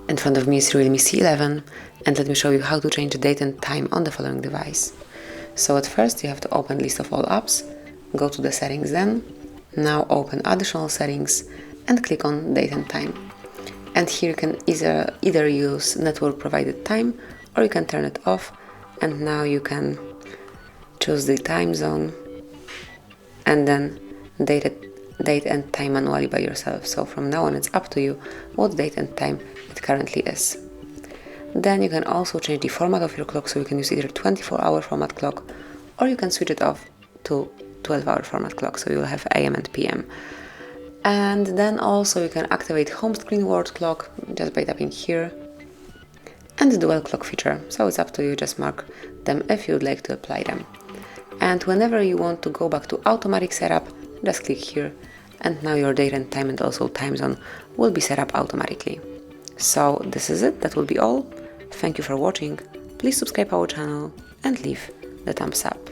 In front of me is REALME C11, and let me show you how to change the date and time on the following device. So at first you have to open list of all apps, go to the settings then, now open additional settings and click on date and time. And here you can either use network provided time or you can turn it off, and now you can choose the time zone and then date and time manually by yourself. So from now on it's up to you what date and time it currently is. Then you can also change the format of your clock, so you can use either 24-hour format clock or you can switch it off to 12-hour format clock, so you'll have AM and PM. And then also you can activate home screen word clock just by tapping here, and the dual clock feature, so it's up to you, just mark them if you'd like to apply them. And whenever you want to go back to automatic setup, just click here, and now your date and time and also time zone will be set up automatically. So this is it, that will be all. Thank you for watching, please subscribe our channel and leave the thumbs up.